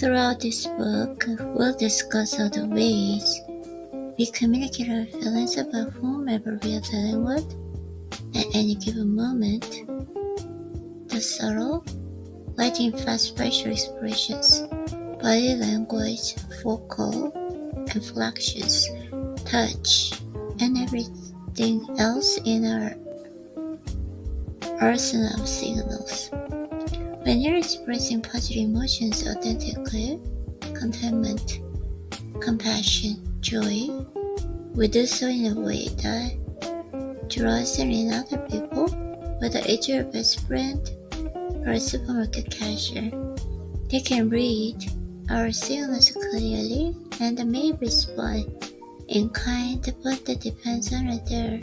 Throughout this book, we'll discuss all the ways we communicate our feelings about whomever we are dealing with at any given moment. The subtle, lightning fast facial expressions, body language, vocal inflections, touch, and everything else in our arsenal of signals. When you're expressing positive emotions authentically, contentment, compassion, joy, we do so in a way that draws in other people, whether it's your best friend or a supermarket cashier. They can read our signals clearly and may respond in kind, but that depends on their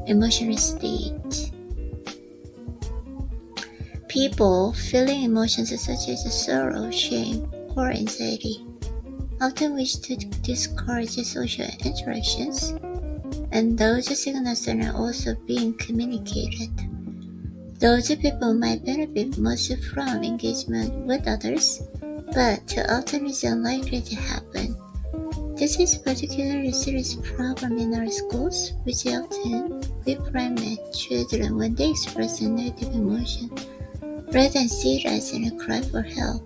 emotional state. People feeling emotions such as sorrow, shame, or anxiety often wish to discourage social interactions, and those signals are also being communicated. Those people might benefit most from engagement with others, but often is unlikely to happen. This is a particularly serious problem in our schools, which often reprimand children when they express a negative emotion, rather than see it as a cry for help.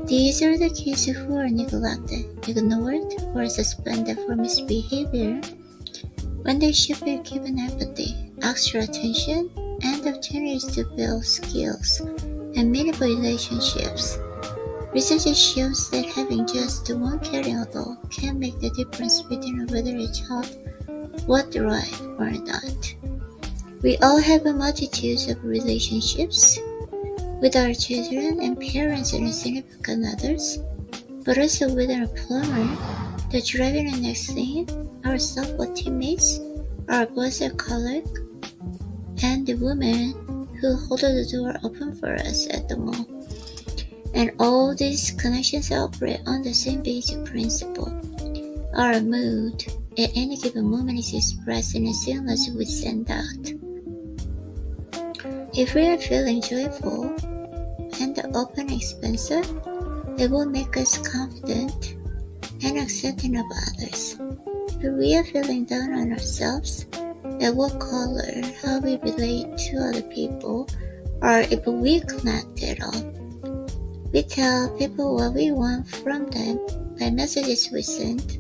These are the kids who are neglected, ignored, or suspended for misbehavior when they should be given empathy, extra attention, and opportunities to build skills and meaningful relationships. Research shows that having just one caring adult can make the difference between whether a child will thrive or not. We all have multitudes of relationships with our children and parents and significant others, but also with our plumber, the driver in the next lane, our softball teammates, our boss or colleague, and the woman who hold the door open for us at the mall. And all these connections operate on the same basic principle. Our mood at any given moment is expressed in the signals we send out. If we are feeling joyful and open and expansive, it will make us confident and accepting of others. If we are feeling down on ourselves, it will color how we relate to other people, or if we connect at all. We tell people what we want from them by messages we send,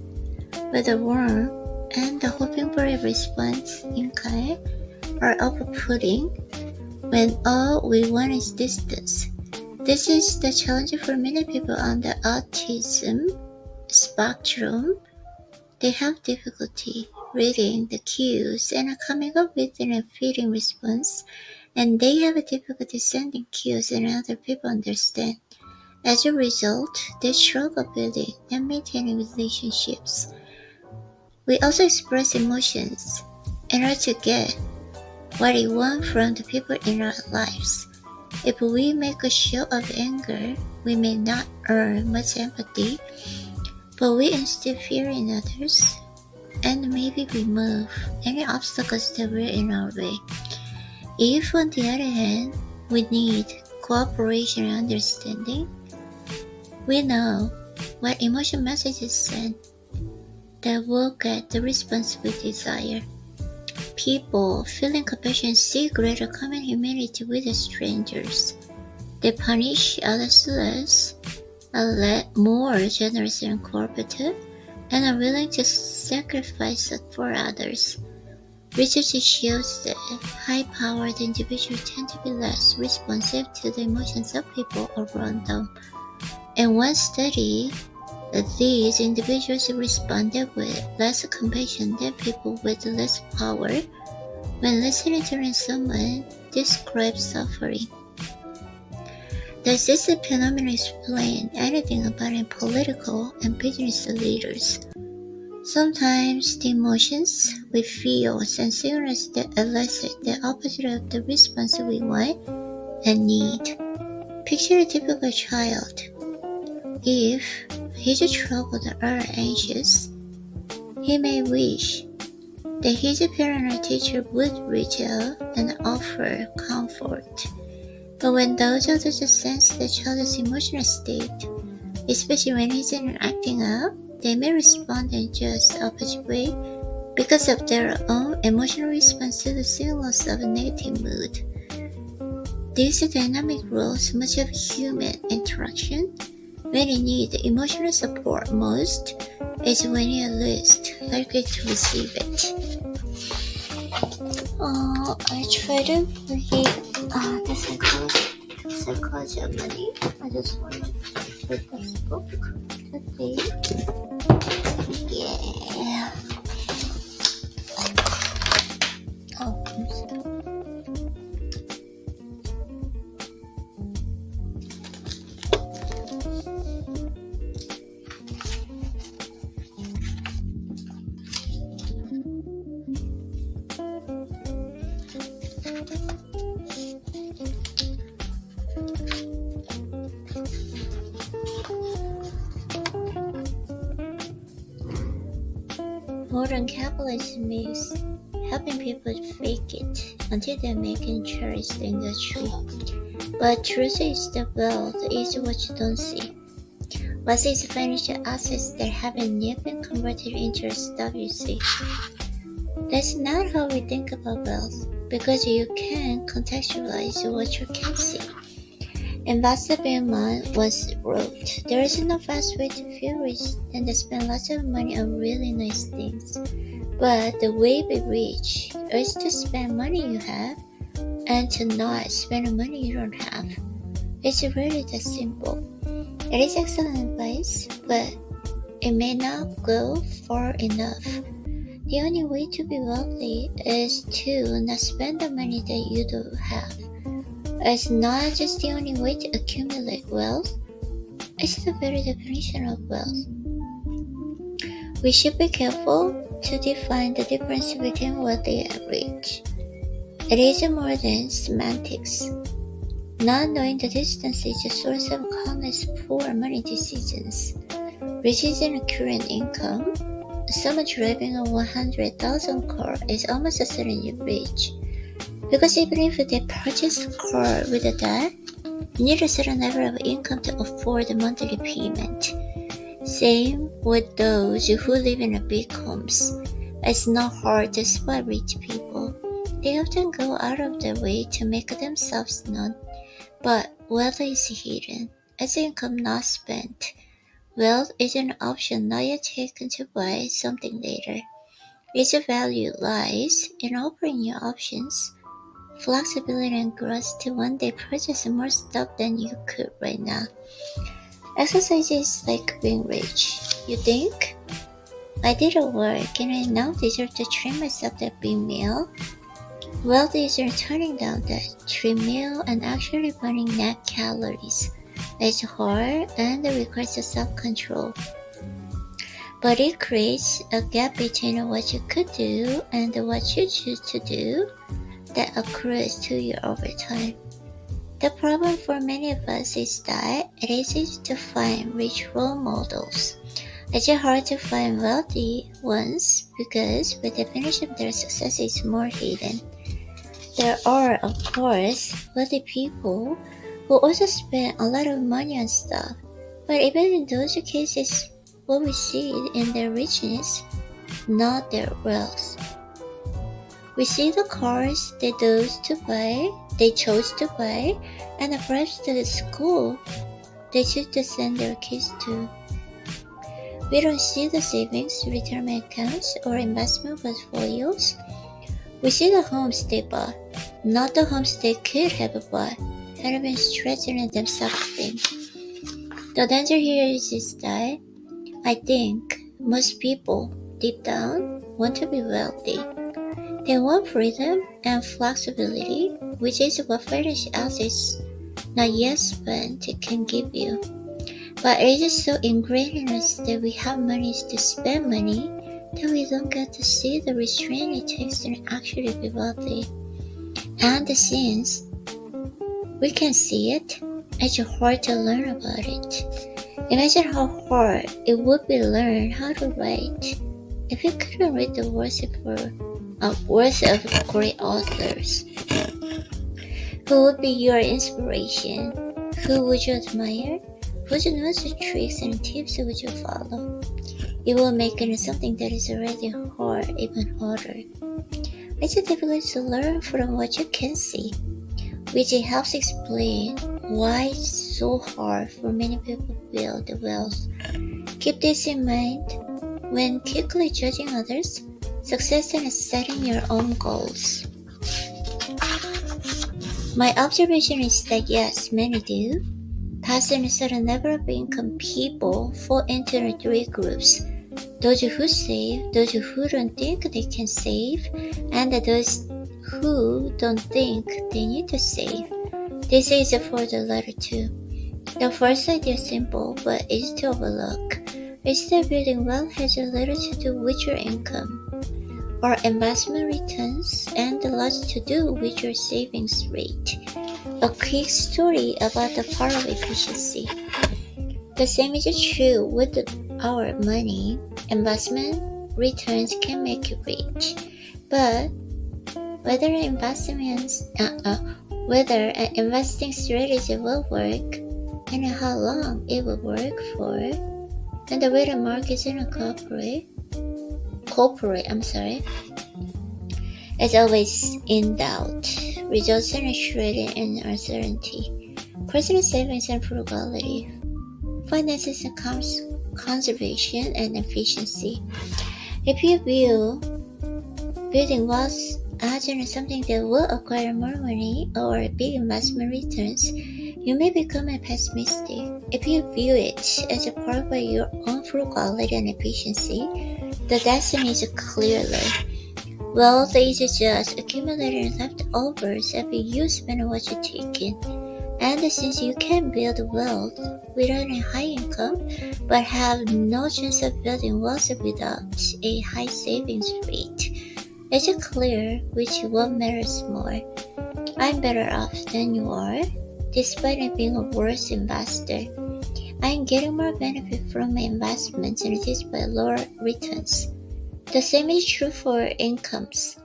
whether warm and hoping for a response in kind, or off-putting when all we want is distance. This is the challenge for many people on the autism spectrum. They have difficulty reading the cues and coming up with a fitting response, and they have difficulty sending cues and other people understand. As a result, they struggle building and maintaining relationships. We also express emotions in order to get what we want from the people in our lives. If we make a show of anger, we may not earn much empathy, but we instill fear in others, and maybe remove any obstacles that were in our way. If, on the other hand, we need cooperation and understanding, we know what emotion messages send that will get the response we desire. People feeling compassion see greater common humanity with the strangers. They punish others less, are more generous and cooperative, and are willing to sacrifice for others. Research shows that high-powered individuals tend to be less responsive to the emotions of people around them. In one study, these individuals responded with less compassion than people with less power when listening to someone describe suffering. Does this phenomenon explain anything about political and business leaders? Sometimes the emotions we feel send signals that elicit the opposite of the response we want and need. Picture a typical child. If he's troubled or anxious, he may wish that his parent or teacher would reach out and offer comfort. But when those others sense the child's emotional state, especially when he's not acting out. They may respond in just the opposite way because of their own emotional response to the signals of a negative mood. These dynamic roles much of human interaction. When you need emotional support most is when you're least likely to receive it. I try to read the psychology of money. I just want to read this book today. Yeah. Oh, I'm sorry. Modern capitalism is helping people fake it until they make and cherish the industry. But truth is the wealth is what you don't see. Wealth is financial assets that haven't yet been converted into stuff you see. That's not how we think about wealth, because you can contextualize what you can see. Ambassador Bellman once wrote, "There is no fast way to feel rich than to spend lots of money on really nice things. But the way to be rich is to spend money you have and to not spend money you don't have. It's really that simple." It is excellent advice, but it may not go far enough. The only way to be wealthy is to not spend the money that you don't have. It's not just the only way to accumulate wealth, it's the very definition of wealth. We should be careful to define the difference between wealthy and rich. It is more than semantics. Not knowing the distance is a source of countless poor money decisions. Rich is an current income. Someone driving a 100,000 car is almost certainly rich. Because even if they purchase a car with a debt, you need a certain level of income to afford the monthly payment. Same with those who live in big homes. It's not hard to spot rich people. They often go out of their way to make themselves known. But wealth is hidden. It's income not spent. Wealth is an option not yet taken to buy something later. Its value lies in offering new options, flexibility and growth to one day purchase more stuff than you could right now. Exercise is like being rich. You think, I did a work and I now deserve to treat myself that big meal. Wealth is turning down that treat meal and actually burning net calories. It's hard and it requires self-control. But it creates a gap between what you could do and what you choose to do that accrues to you over time. The problem for many of us is that it is easy to find rich role models. It's hard to find wealthy ones because by definition their success is more hidden. There are, of course, wealthy people who also spend a lot of money on stuff, but even in those cases, what we see in their richness, not their wealth. We see the cars they chose to buy, and the perhaps the school they choose to send their kids to. We don't see the savings, retirement accounts, or investment portfolios. We see the homes they bought, not the homes they could have bought had been stretching themselves thin. The danger here is that I think most people, deep down, want to be wealthy. They want freedom and flexibility, which is what financial assets not yet spent can give you. But it is so ingrained in us that we have money to spend money that we don't get to see the restraint it takes to actually be wealthy. And since we can see it, it's hard to learn about it. Imagine how hard it would be to learn how to write if you couldn't read the words of great authors. Who would be your inspiration? Who would you admire? Whose knows the tricks and tips would you follow? It will make it something that is already hard even harder. It's difficult to learn from what you can see, which helps explain why it's so hard for many people to build wealth. Keep this in mind when quickly judging others, success and setting your own goals. My observation is that yes, many do. Past and certain level of income people fall into three groups. Those who save, those who don't think they can save, and those who don't think they need to save. This is for the latter two. The first idea is simple, but easy to overlook. It's that building wealth has a little to do with your income or investment returns and a lot to do with your savings rate. A quick story about the power of efficiency. The same is true with our money. Investment returns can make you rich, but whether an investing strategy will work and how long it will work for, and the way the markets and cooperate, is always in doubt, results in shredded and uncertainty. Personal savings and frugality, finances and conservation and efficiency. If you view building wealth as something that will acquire more money or big investment returns, you may become a pessimistic. If you view it as a part of your own frugality and efficiency, the destiny is clearly. Wealth is just accumulating leftovers after you spend what you take in. And since you can build wealth without a high income, but have no chance of building wealth without a high savings rate, it's clear which one matters more. I'm better off than you are, despite being a worse investor. I'm getting more benefit from my investments and it is by lower returns. The same is true for incomes.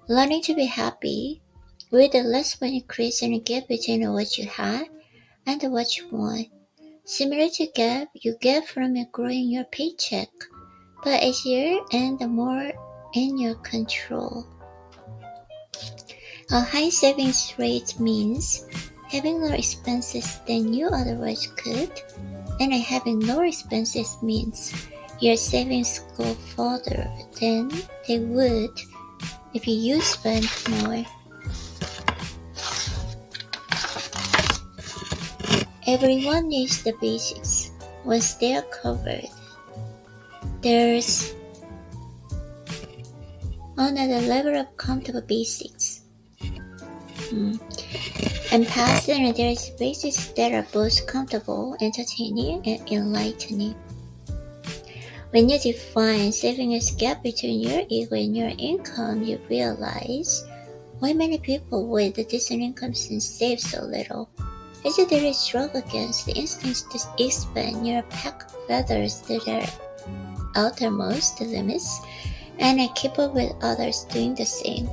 Learning to be happy with the less money creates a gap between what you have and what you want. Similar to gap you get from growing your paycheck, but easier and more in your control. A high savings rate means having lower expenses than you otherwise could, and having lower expenses means your savings go further than they would if you spent more. Everyone needs the basics. Once they are covered, there's another level of comfortable basics. And past then there's basics that are both comfortable, entertaining, and enlightening. When you define saving as gap between your ego and your income, you realize why many people with decent incomes save so little. It's that they struggle against the instincts to expand your pack of feathers to their outermost limits and keep up with others doing the same.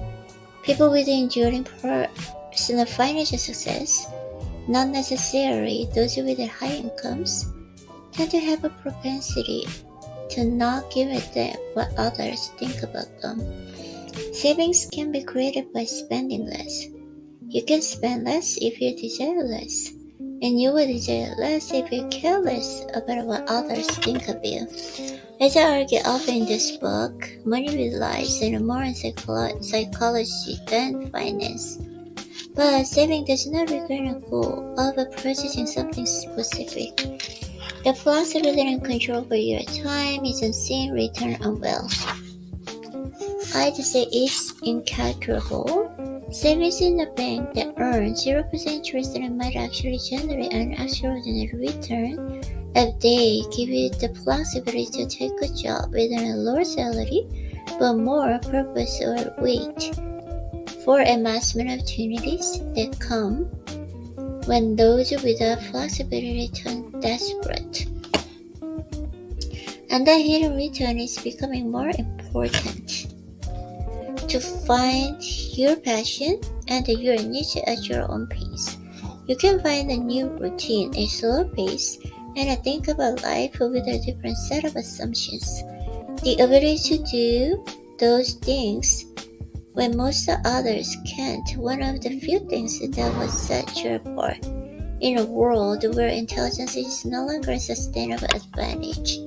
People with enduring personal financial success, not necessarily those with high incomes, tend to have a propensity to not give a damn what others think about them. Savings can be created by spending less. You can spend less if you desire less, and you will desire less if you care less about what others think of you. As I argue often in this book, money relies more on psychology than finance. But saving does not require a goal of purchasing something specific. The flexibility and control over your time is unseen return on wealth. I'd say it's incalculable. Savings in a bank that earns 0% interest and might actually generate an extraordinary return if they give you the flexibility to take a job with a lower salary but more purpose or weight for investment opportunities that come when those without flexibility turn desperate. And that hidden return is becoming more important. To find your passion and your niche at your own pace. You can find a new routine, a slow pace, and I think about life with a different set of assumptions. The ability to do those things when most others can't, one of the few things that will set you apart in a world where intelligence is no longer a sustainable advantage.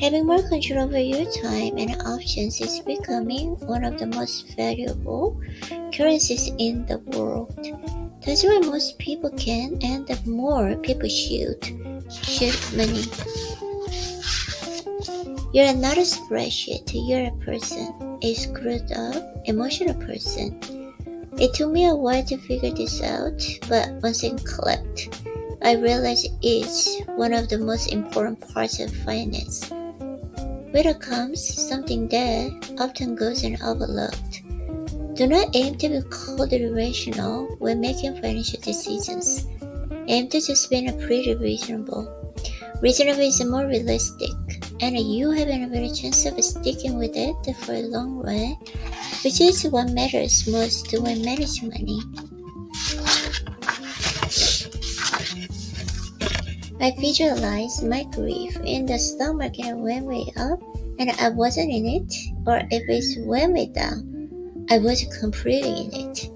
Having more control over your time and options is becoming one of the most valuable currencies in the world. That's why most people can, and the more people should money. You're not a spreadsheet, you're a person, a screwed up, emotional person. It took me a while to figure this out, but once it clicked, I realized it's one of the most important parts of finance. With it comes something that often goes overlooked. Do not aim to be coldly rational when making financial decisions. Aim to just be pretty reasonable. Reasonable is more realistic, and you have a better chance of sticking with it for a long run, which is what matters most when managing money. I visualized my grief in the stock market went way up and I wasn't in it, or if it went way down, I was completely in it.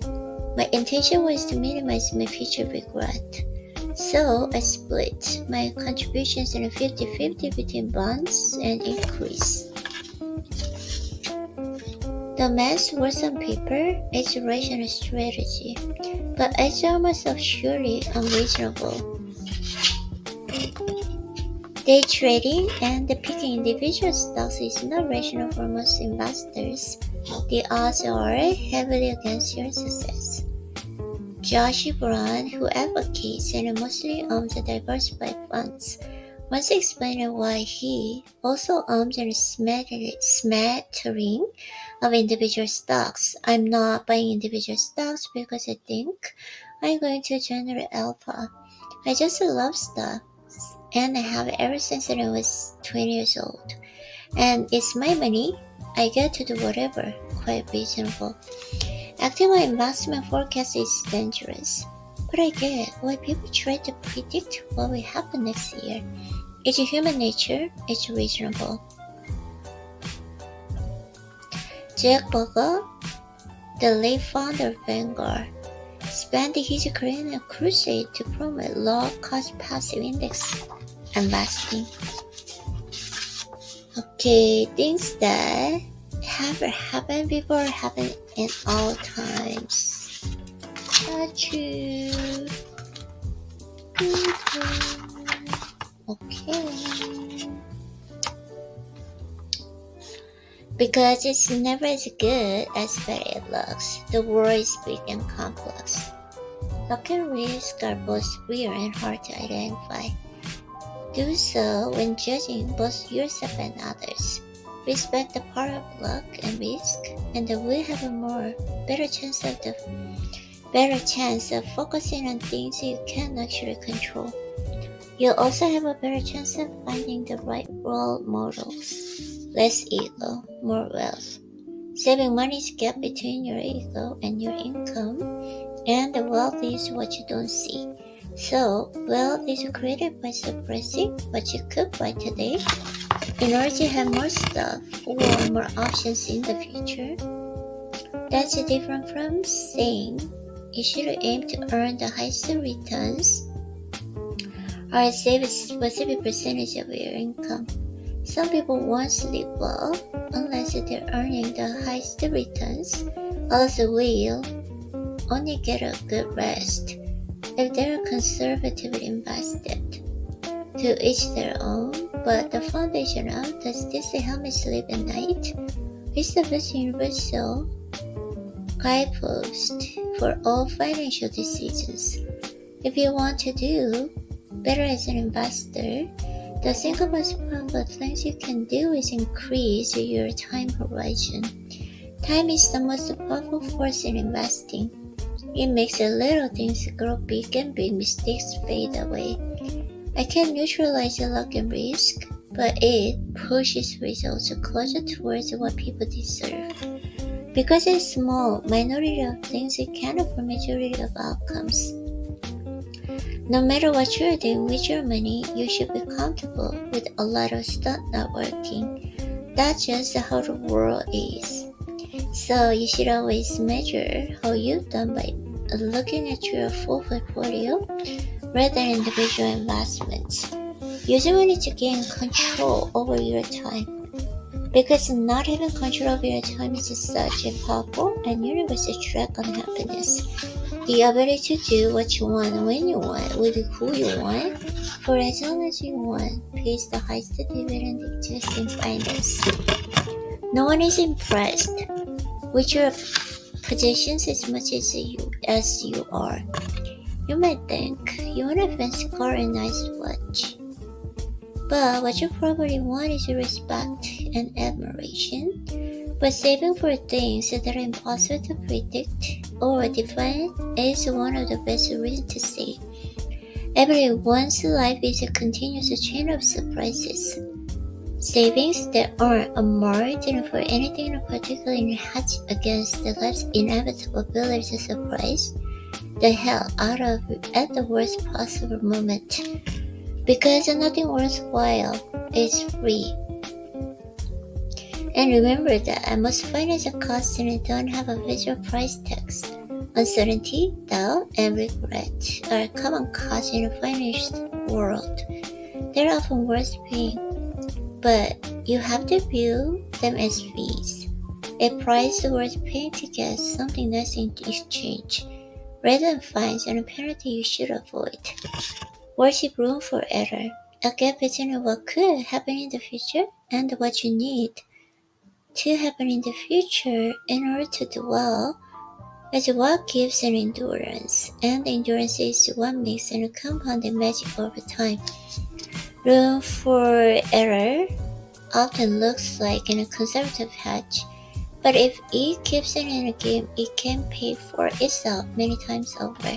My intention was to minimize my future regret. So I split my contributions in a 50-50 between bonds and increase. The math works on paper, it's a rational strategy, but I saw myself surely unreasonable. Day trading and picking individual stocks is not rational for most investors. The odds are heavily against your success. Josh Brown, who advocates and mostly owns diversified funds, once explained why he also owns a smattering of individual stocks. I'm not buying individual stocks because I think I'm going to generate alpha. I just love stocks, and I have ever since I was 20 years old. And it's my money. I get to do whatever, quite reasonable. Acting on investment forecast is dangerous, but I get why people try to predict what will happen next year. It's human nature, it's reasonable. Jack Bogle, the late founder of Vanguard, spent his career in a crusade to promote low-cost passive index investing. Okay, things that have happened before happen in all times. Got you. Okay. Because it's never as good as bad it looks. The world is big and complex. Luck and risk are both real and hard to identify. Do so when judging both yourself and others. Respect the part of luck and risk, and you will have a better chance of focusing on things you can actually control. You'll also have a better chance of finding the right role models. Less ego, more wealth. Saving money is the gap between your ego and your income, and the wealth is what you don't see. So, wealth is created by suppressing what you could buy today in order to have more stuff or more options in the future. That's different from saying you should aim to earn the highest returns or save a specific percentage of your income. Some people won't sleep well unless they're earning the highest returns. Others will only get a good rest if they're conservatively invested. To each their own, but the foundation of "Does this help me sleep at night?" is the best universal guidepost for all financial decisions. If you want to do better as an investor, the single most powerful things you can do is increase your time horizon. Time is the most powerful force in investing. It makes the little things grow big and big mistakes fade away. I can neutralize the luck and risk, but it pushes results closer towards what people deserve. Because a small minority of things account for majority of outcomes. No matter what you're doing with your money, you should be comfortable with a lot of stuff not working. That's just how the world is. So you should always measure how you've done by looking at your full portfolio rather than individual investments. Use your money to gain control over your time. Because not having control over your time is such a powerful and universal track on happiness. The ability to do what you want when you want with who you want for as long as you want pays the highest dividend existing finance. No one is impressed with your possessions as much as you are. You might think you want a fancy car and nice watch, but what you probably want is respect and admiration. But saving for things that are impossible to predict or define is one of the best reasons to save. Everyone's life is a continuous chain of surprises. Savings that aren't marked for anything in particular hedge against the life's inevitable ability to surprise the hell out of you at the worst possible moment. Because nothing worthwhile is free. And remember that most finance costs don't have a visual price text. Uncertainty, doubt, and regret are common costs in the financial world. They're often worth paying, but you have to view them as fees, a price worth paying to get something nice in exchange, rather than fines and a penalty you should avoid. Worship room for error, a gap between what could happen in the future and what you need to happen in the future in order to do well is what gives an endurance, and endurance is what makes an compounding magic over time. Room for error often looks like a conservative hedge, but if it keeps it in a game, it can pay for itself many times over.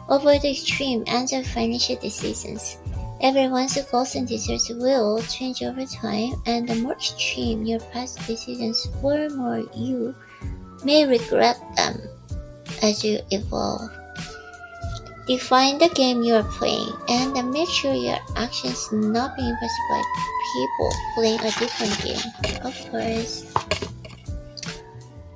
Avoid the extreme ends of financial decisions. Everyone's goals and desires will change over time, and the more extreme your past decisions were, more you may regret them as you evolve. Define the game you are playing, and make sure your actions not be influenced by people playing a different game. Of course,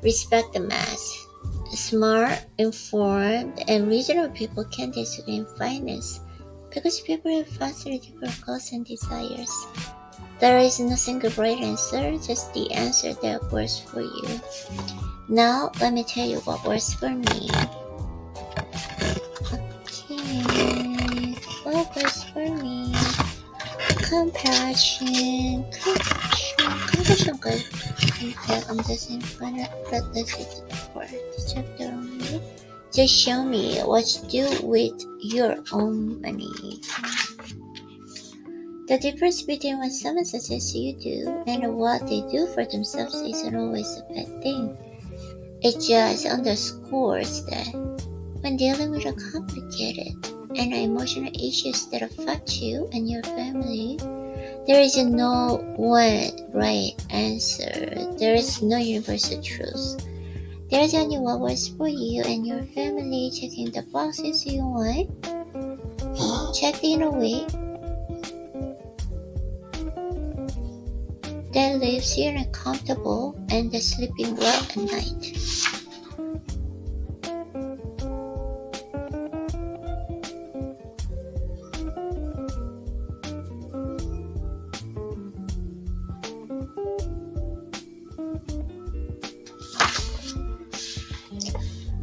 respect the mass. Smart, informed, and reasonable people can disagree in finance because people have vastly different goals and desires. There is no single right answer, just the answer that works for you. Now, let me tell you what works for me. Okay, what works for me? Compassion. Good. Okay, I'm just gonna put this for the chapter only. Just show me what you do with your own money. The difference between what someone suggests you do and what they do for themselves isn't always a bad thing. It just underscores that when dealing with complicated and emotional issues that affect you and your family, there is no one right answer. There is no universal truth. There is only what works for you and your family, checking the boxes you want, checked in a way that leaves you uncomfortable and sleeping well at night.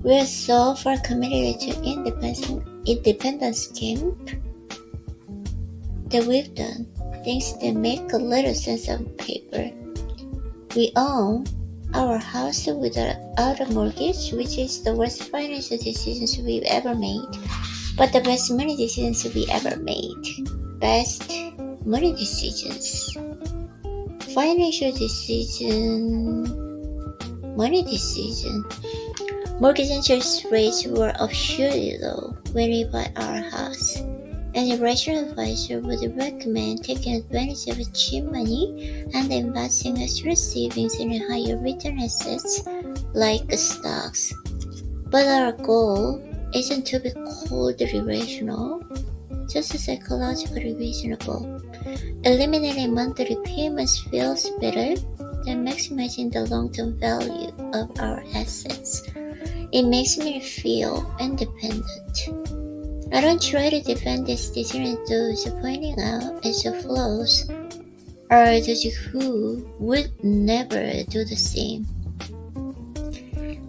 We are so far committed to independence camp that we've done things that make a little sense on paper. We own our house without a mortgage, which is the worst financial decisions we've ever made, but the best money decisions we ever made. Best money decisions. Financial decision. Money decision. Mortgage interest rates were absurdly low when we bought our house, and a rational advisor would recommend taking advantage of cheap money and investing extra savings in higher return assets like stocks. But our goal isn't to be called irrational, just psychologically reasonable. Eliminating monthly payments feels better than maximizing the long-term value of our assets. It makes me feel independent. I don't try to defend this decision as those pointing out its flaws are those who would never do the same.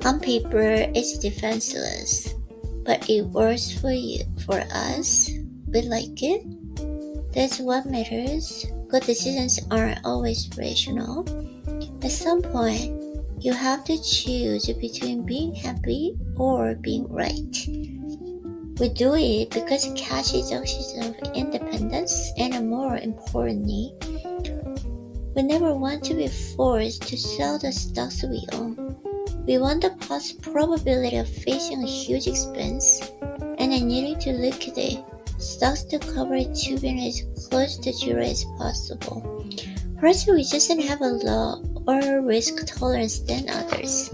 On paper, it's defenseless, but it works for you. For us, we like it. That's what matters. Good decisions aren't always rational. At some point, you have to choose between being happy or being right. We do it because it catches the oxygen of independence, and more importantly, we never want to be forced to sell the stocks we own. We want the probability of facing a huge expense and needing to liquidate stocks to cover it to be as close to zero as possible. First, we just have a lower risk tolerance than others.